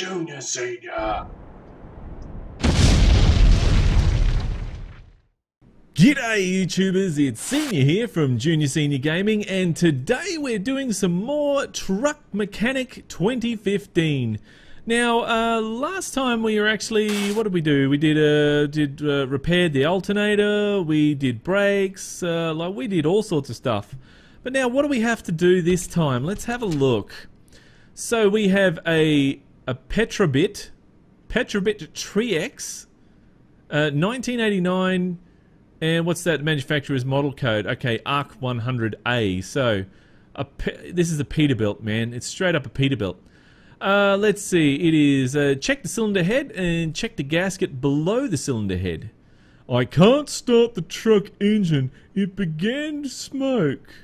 Junior Senior. G'day YouTubers, it's Senior here from Junior Senior Gaming, and today we're doing some more Truck Mechanic 2015. Now, last time we were actually, what did we do? We did repaired the alternator, we did brakes, like we did all sorts of stuff. But now, what do we have to do this time? Let's have a look. So we have a Petrobit Triex, 1989. And what's that manufacturer's model code? Okay, ARC 100A. So, this is a Peterbilt, man. It's straight up a Peterbilt. Let's see. It is check the cylinder head and check the gasket below the cylinder head. I can't start the truck engine. It began to smoke.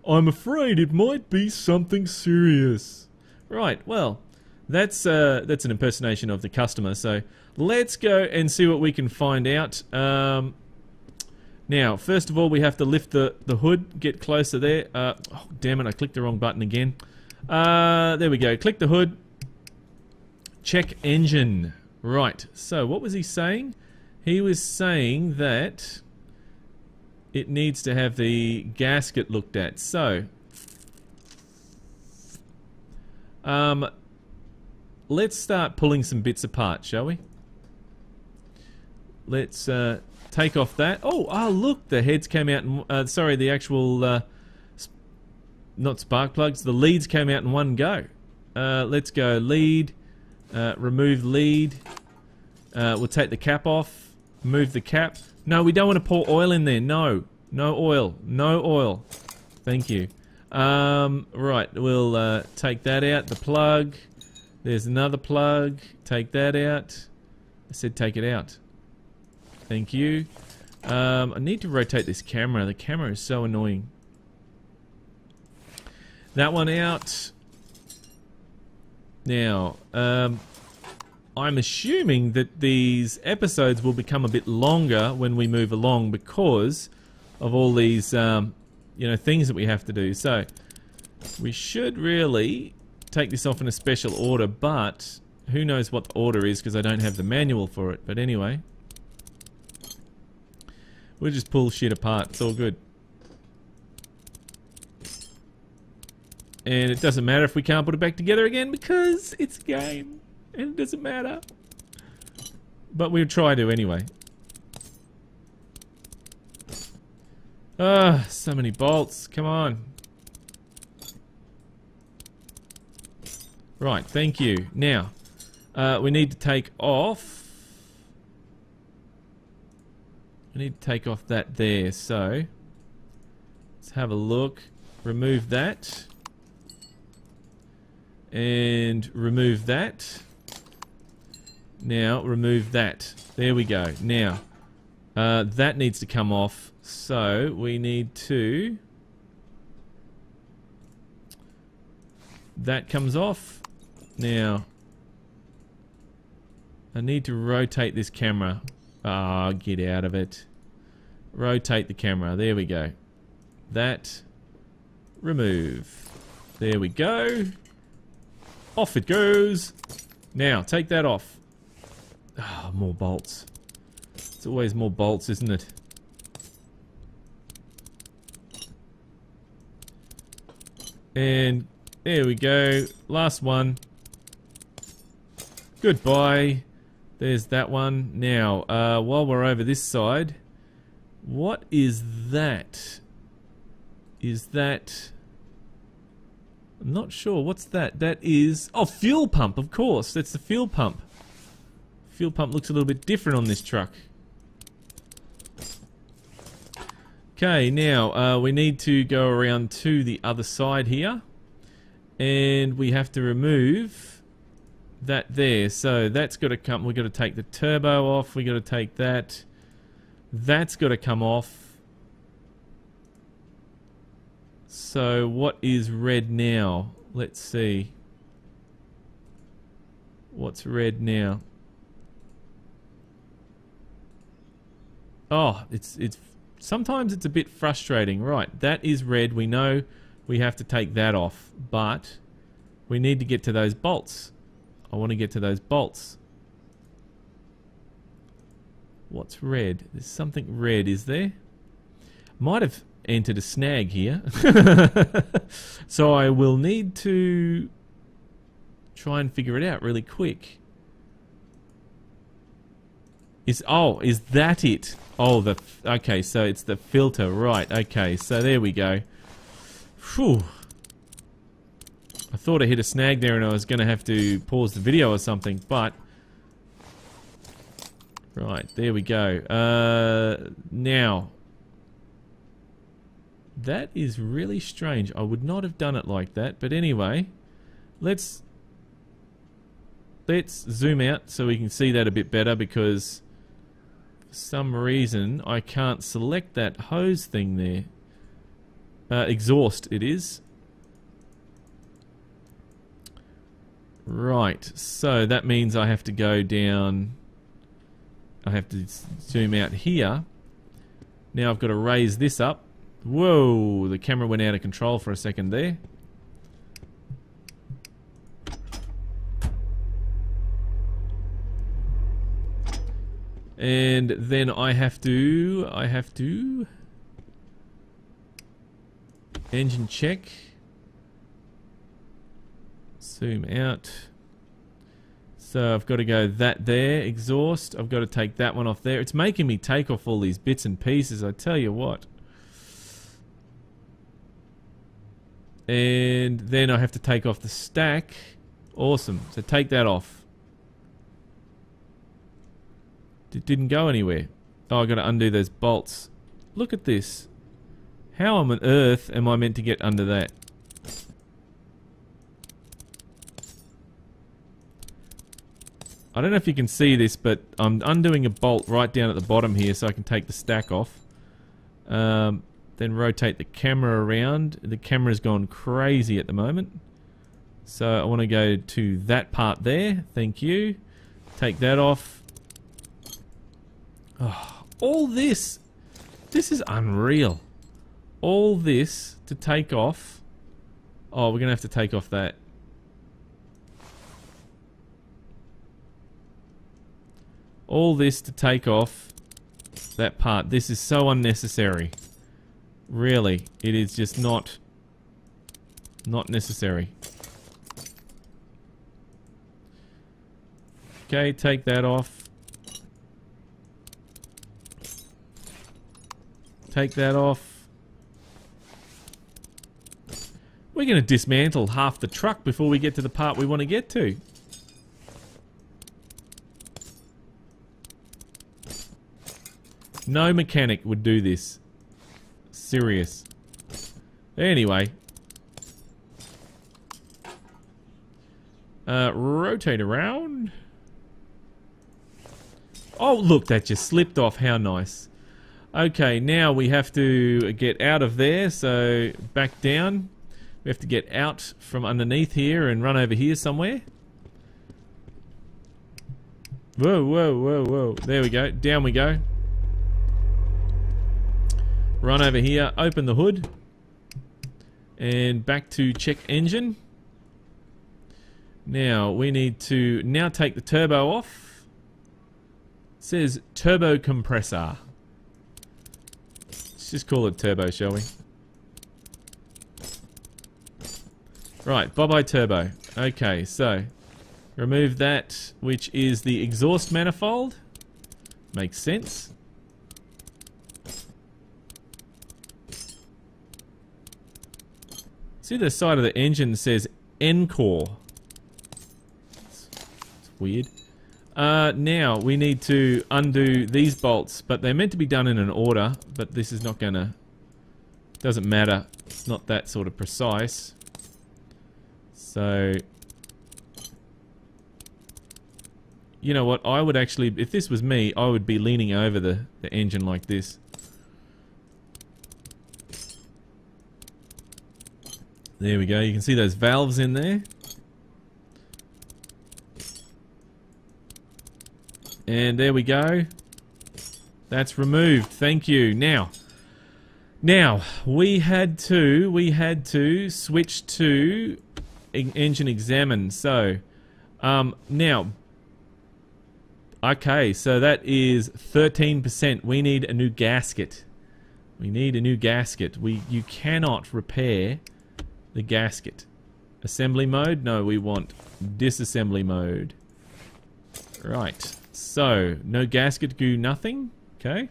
I'm afraid it might be something serious. Right. Well, that's an impersonation of the customer. So let's go and see what we can find out. Now, first of all, we have to lift the hood, get closer there. Oh, damn it, I clicked the wrong button again. There we go, click the hood. Check engine. Right, so what was he saying? He was saying that it needs to have the gasket looked at. So, let's start pulling some bits apart, shall we? Let's, take off that. Oh, look, the heads came out in, sorry, the actual, not spark plugs, the leads came out in one go. Let's go lead, remove lead, we'll take the cap off, move the cap. No, we don't want to pour oil in there, no oil, thank you. Right, we'll take that out, the plug, there's another plug, take that out. I said take it out. Thank you. I need to rotate this camera. The camera is so annoying. That one out. Now, I'm assuming that these episodes will become a bit longer when we move along because of all these, you know, things that we have to do. So, we should really take this off in a special order, but who knows what the order is because I don't have the manual for it. But anyway. We'll just pull shit apart, it's all good. And it doesn't matter if we can't put it back together again because it's a game. And it doesn't matter. But we'll try to anyway. Ah, so many bolts, come on. Right, thank you. Now, we need to take off. I need to take off that there, so let's have a look. Remove that. And remove that. Now, remove that. There we go. Now, that needs to come off, so we need to... That comes off. Now, I need to rotate this camera. Ah, get out of it. Rotate the camera. There we go. That. Remove. There we go. Off it goes. Now, take that off. Ah, more bolts. It's always more bolts, isn't it? And there we go. Last one. Goodbye. There's that one. Now, while we're over this side, what is that? Is that... I'm not sure. What's that? That is... Oh, fuel pump, of course. That's the fuel pump. Fuel pump looks a little bit different on this truck. Okay, now, we need to go around to the other side here. And we have to remove... that there, so that's got to come. We've got to take the turbo off. We've got to take that. That's got to come off. So what is red now? Let's see. What's red now? Oh, it's sometimes it's a bit frustrating. Right, that is red. We know we have to take that off, but we need to get to those bolts. I want to get to those bolts. What's red? There's something red, is there? Might have entered a snag here. So I will need to try and figure it out really quick. Is that it? Oh, okay, so it's the filter, right? Okay, so there we go. Phew. I thought I hit a snag there and I was going to have to pause the video or something, but right, there we go. Now, that is really strange. I would not have done it like that, but anyway, let's zoom out so we can see that a bit better, because for some reason I can't select that hose thing there. Exhaust it is. Right, so that means I have to go down. I have to zoom out here. Now I've got to raise this up. Whoa, the camera went out of control for a second there. And then I have to engine check. Zoom out. So I've got to go that there, exhaust. I've got to take that one off there. It's making me take off all these bits and pieces, I tell you what. And then I have to take off the stack. Awesome. So take that off. It didn't go anywhere. Oh, I've got to undo those bolts. Look at this. How on earth am I meant to get under that? I don't know if you can see this, but I'm undoing a bolt right down at the bottom here so I can take the stack off. Then rotate the camera around. The camera's gone crazy at the moment. So I want to go to that part there. Thank you. Take that off. Oh, all this. This is unreal. All this to take off. Oh, we're going to have to take off that. All this to take off that part. This is so unnecessary. Really, it is just not necessary. Okay, take that off. Take that off. We're going to dismantle half the truck before we get to the part we want to get to. No mechanic would do this. Serious. Anyway. Rotate around. Oh, look, that just slipped off. How nice. Okay, now we have to get out of there. So, back down. We have to get out from underneath here and run over here somewhere. Whoa, whoa, whoa, whoa. There we go. Down we go. Run over here, open the hood, and back to check engine. Now we need to now take the turbo off. It says turbo compressor. Let's just call it turbo, shall we? Right, bye-bye turbo. Okay, so remove that, which is the exhaust manifold. Makes sense. See the side of the engine says Encore. It's weird. Now we need to undo these bolts, but they're meant to be done in an order, but this is not gonna... Doesn't matter. It's not that sort of precise. So... You know what? I would actually... If this was me, I would be leaning over the engine like this. There we go. You can see those valves in there. And there we go. That's removed. Thank you. Now we had to switch to engine examine. So Now, okay, so that is 13%. We need a new gasket. We need a new gasket. You cannot repair the gasket. Assembly mode? No, we want disassembly mode. Right. So, no gasket goo, nothing. Okay.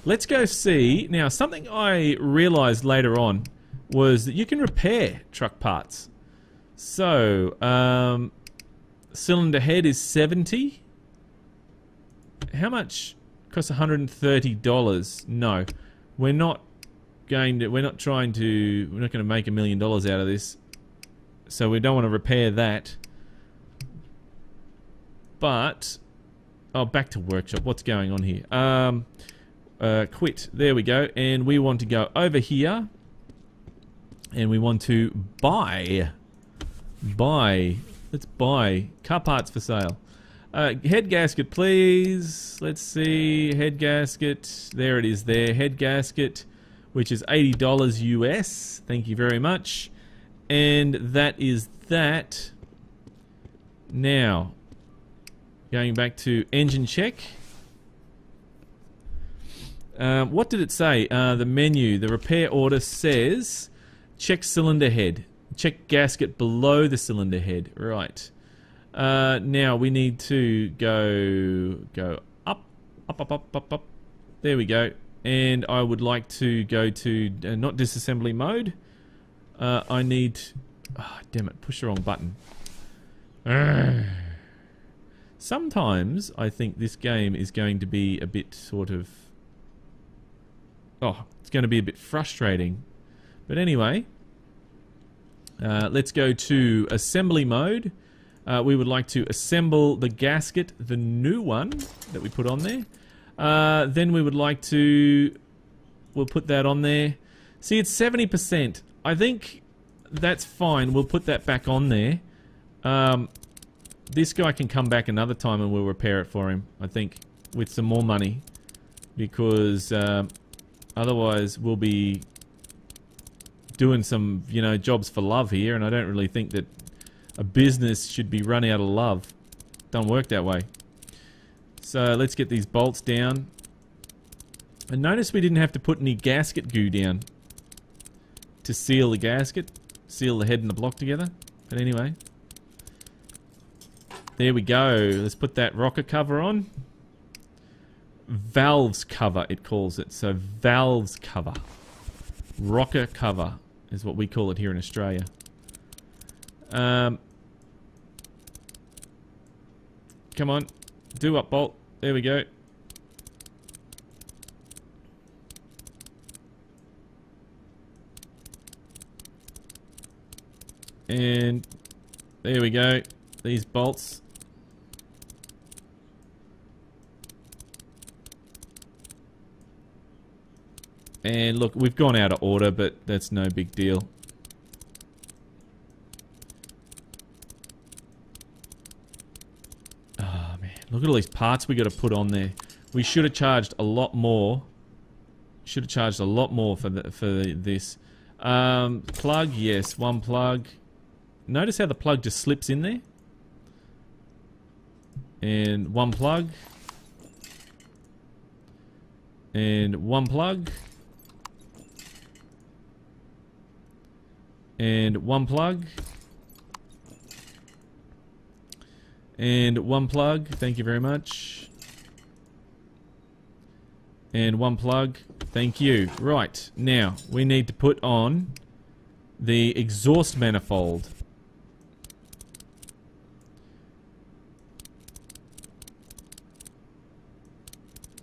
Let's go see. Now, something I realized later on was that you can repair truck parts. So, cylinder head is 70. How much costs $130? No. We're not going to make $1 million out of this. So we don't want to repair that. But back to workshop. What's going on here? Quit. There we go. And we want to go over here. And we want to buy. Let's buy car parts for sale. Head gasket, please. Let's see. Head gasket. There it is there. Head gasket, which is $80 US. Thank you very much. And that is that. Now, going back to engine check. What did it say? The menu, the repair order says check cylinder head. Check gasket below the cylinder head. Right. Now we need to go up. There we go. And I would like to go to not disassembly mode. I need. Oh, damn it! Push the wrong button. Sometimes I think this game is going to be a bit sort of. Oh, it's going to be a bit frustrating. But anyway, let's go to assembly mode. We would like to assemble the gasket, the new one that we put on there. Then we would like to... We'll put that on there. See, it's 70%. I think that's fine. We'll put that back on there. This guy can come back another time and we'll repair it for him, I think, with some more money. Because otherwise we'll be doing some, jobs for love here, and I don't really think that a business should be run out of love. Don't work that way. So let's get these bolts down. And notice we didn't have to put any gasket goo down to seal the gasket, seal the head and the block together. But anyway, there we go. Let's put that rocker cover on. Valves cover, it calls it. So valves cover. Rocker cover is what we call it here in Australia. Come on, do up bolt. There we go. And there we go. These bolts. And look, we've gone out of order, but that's no big deal. Oh man, look at all these parts we got to put on there. We should have charged a lot more. Should have charged a lot more for this. Plug, yes, one plug. Notice how the plug just slips in there. And one plug. And one plug. And one plug. And one plug. Thank you very much. And one plug. Thank you. Right. Now, we need to put on the exhaust manifold.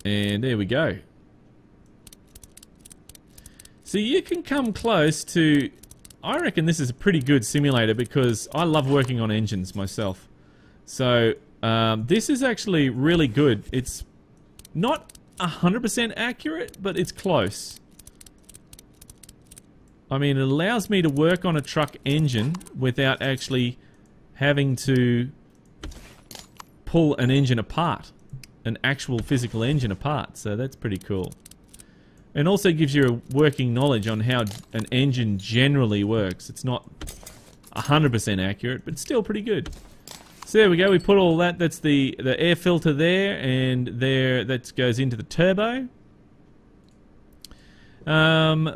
And there we go. So you can come close to... I reckon this is a pretty good simulator because I love working on engines myself. So this is actually really good. It's not 100% accurate, but it's close. I mean, it allows me to work on a truck engine without actually having to pull an engine apart. An actual physical engine apart. So that's pretty cool. And also gives you a working knowledge on how an engine generally works. It's not 100% accurate, but still pretty good. So there we go, we put all that, that's the air filter there, and there, that goes into the turbo.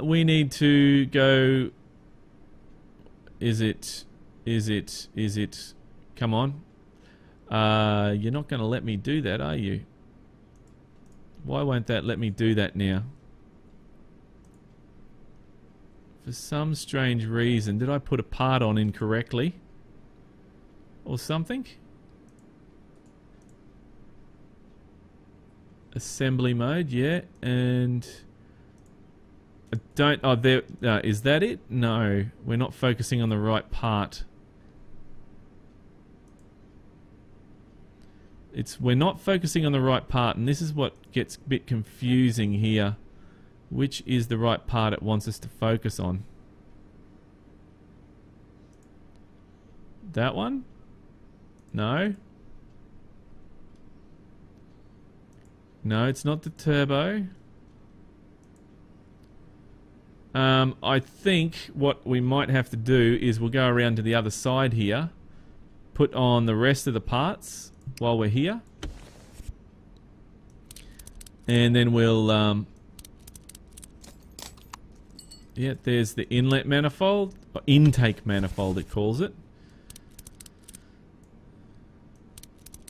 We need to go, is it, come on. You're not going to let me do that, are you? Why won't that let me do that now? For some strange reason, did I put a part on incorrectly? Or something? Assembly mode, yeah, and I don't, oh there, is that it? No, we're not focusing on the right part. We're not focusing on the right part, and this is what gets a bit confusing here. Which is the right part it wants us to focus on? That one? No. No, it's not the turbo. I think what we might have to do is we'll go around to the other side here, put on the rest of the parts while we're here, and then we'll yeah, there's the inlet manifold, or intake manifold it calls it.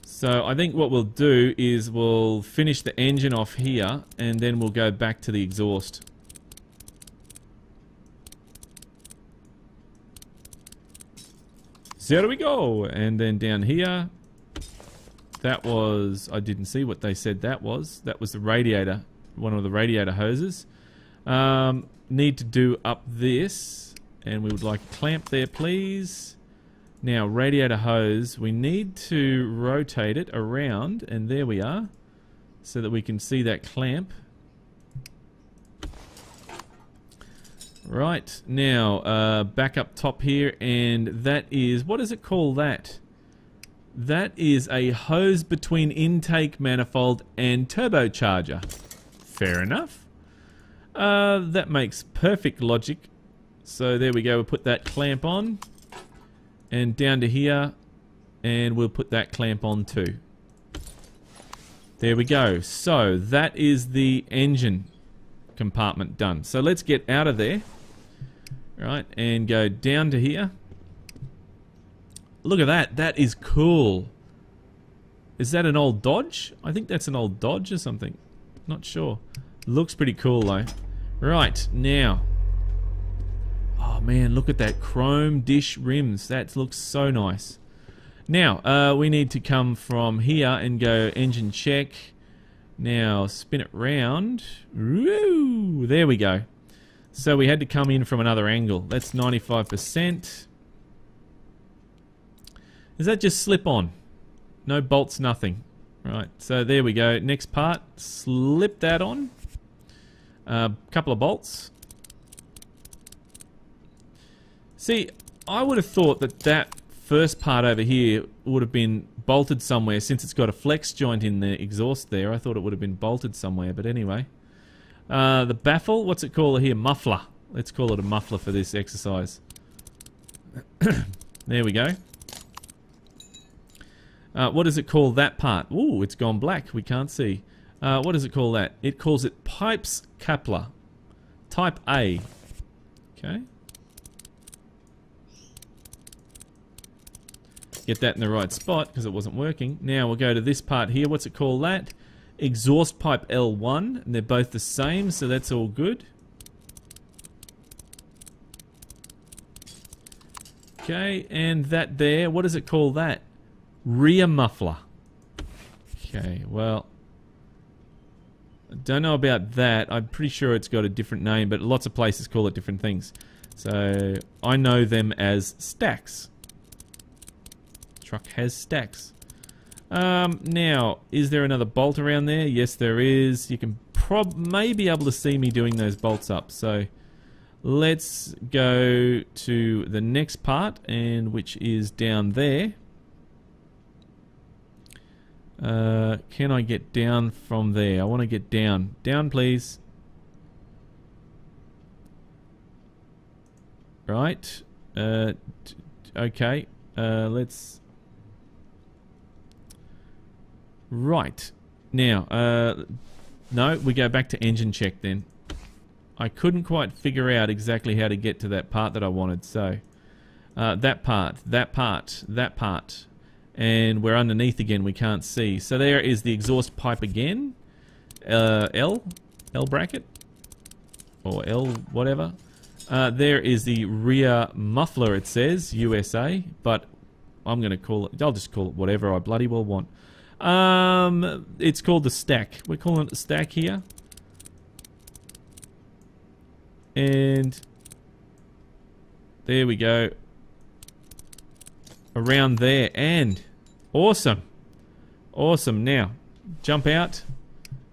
So I think what we'll do is we'll finish the engine off here, and then we'll go back to the exhaust. So there we go, and then down here, that was, I didn't see what they said that was. That was the radiator, one of the radiator hoses. Need to do up this, and we would like a clamp there, please. Now, radiator hose, we need to rotate it around, and there we are, so that we can see that clamp. Right, now, back up top here, and that is, what does it call that? That is a hose between intake manifold and turbocharger. Fair enough. That makes perfect logic. So there we go, we'll put that clamp on. And down to here, and we'll put that clamp on too. There we go. So that is the engine compartment done. So let's get out of there, right, and go down to here. Look at that. That is cool. Is that an old Dodge? I think that's an old Dodge or something. Not sure. Looks pretty cool though. Right, now. Oh man, look at that chrome dish rims. That looks so nice. Now, we need to come from here and go engine check. Now, spin it round. Woo! There we go. So we had to come in from another angle. That's 95%. Is that just slip on? No bolts, nothing. Right, so there we go. Next part, slip that on. Couple of bolts. See, I would have thought that that first part over here would have been bolted somewhere, since it's got a flex joint in the exhaust there. I thought it would have been bolted somewhere, but anyway. The baffle, what's it called here? Muffler. Let's call it a muffler for this exercise. There we go. What does it call that part? Ooh, it's gone black. We can't see. What does it call that? It calls it pipes coupler. Type A. Okay. Get that in the right spot because it wasn't working. Now we'll go to this part here. What's it called that? Exhaust pipe L1. And they're both the same, so that's all good. Okay, and that there, what does it call that? Rear muffler. Okay, well, I don't know about that. I'm pretty sure it's got a different name, but lots of places call it different things. So I know them as stacks. Truck has stacks. Now, is there another bolt around there? Yes, there is. You can may be able to see me doing those bolts up. So let's go to the next part, and which is down there. Can I get down from there? I want to get down. Down, please. Right. Okay. Let's... Right. Now, no, we go back to engine check then. I couldn't quite figure out exactly how to get to that part that I wanted, so that part, and we're underneath again, we can't see. So there is the exhaust pipe again, L bracket, or L whatever. There is the rear muffler, it says, USA, but I'm going to call it, I'll just call it whatever I bloody well want. It's called the stack. We're calling it the stack here. And there we go. Around there, and awesome. Awesome. Now, jump out.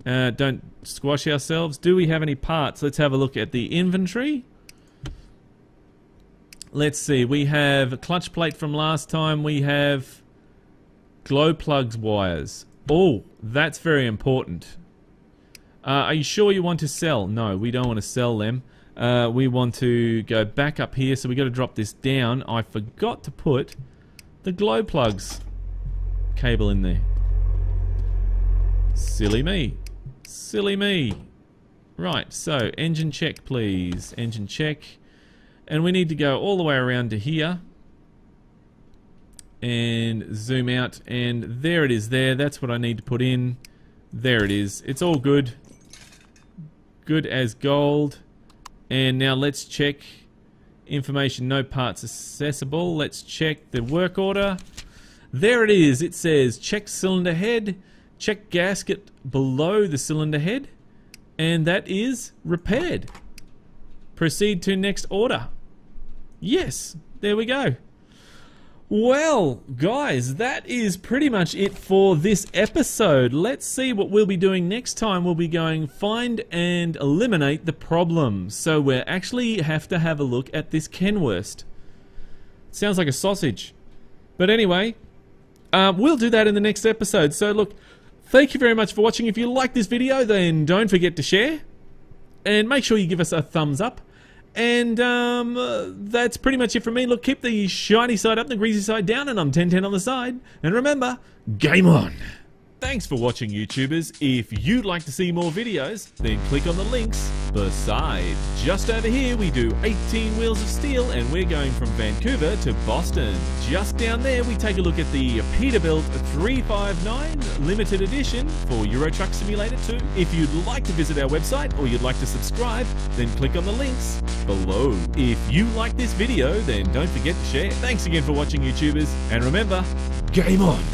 Don't squash ourselves. Do we have any parts? Let's have a look at the inventory. Let's see. We have a clutch plate from last time. We have glow plugs wires. Oh, that's very important. Are you sure you want to sell? No, we don't want to sell them. We want to go back up here, so we got to drop this down. I forgot to put the glow plugs cable in there. Silly me. Silly me. Right, so engine check, please. Engine check. And we need to go all the way around to here. And zoom out. And there it is there. That's what I need to put in. There it is. It's all good. Good as gold. And now let's check information, no parts accessible. Let's check the work order. There it is. It says check cylinder head, check gasket below the cylinder head, and that is repaired. Proceed to next order. Yes, there we go. Well, guys, that is pretty much it for this episode. Let's see what we'll be doing next time. We'll be going find and eliminate the problem. So we actually have to have a look at this Kenworth. Sounds like a sausage. But anyway, we'll do that in the next episode. So look, thank you very much for watching. If you like this video, then don't forget to share. And make sure you give us a thumbs up. And that's pretty much it from me. Look, keep the shiny side up, the greasy side down, and I'm 1010 on the side. And remember, game on! Thanks for watching, YouTubers. If you'd like to see more videos, then click on the links beside. Just over here, we do 18 Wheels of Steel, and we're going from Vancouver to Boston. Just down there, we take a look at the Peterbilt 359 Limited Edition for Euro Truck Simulator 2. If you'd like to visit our website, or you'd like to subscribe, then click on the links below. If you like this video, then don't forget to share. Thanks again for watching, YouTubers, and remember, game on!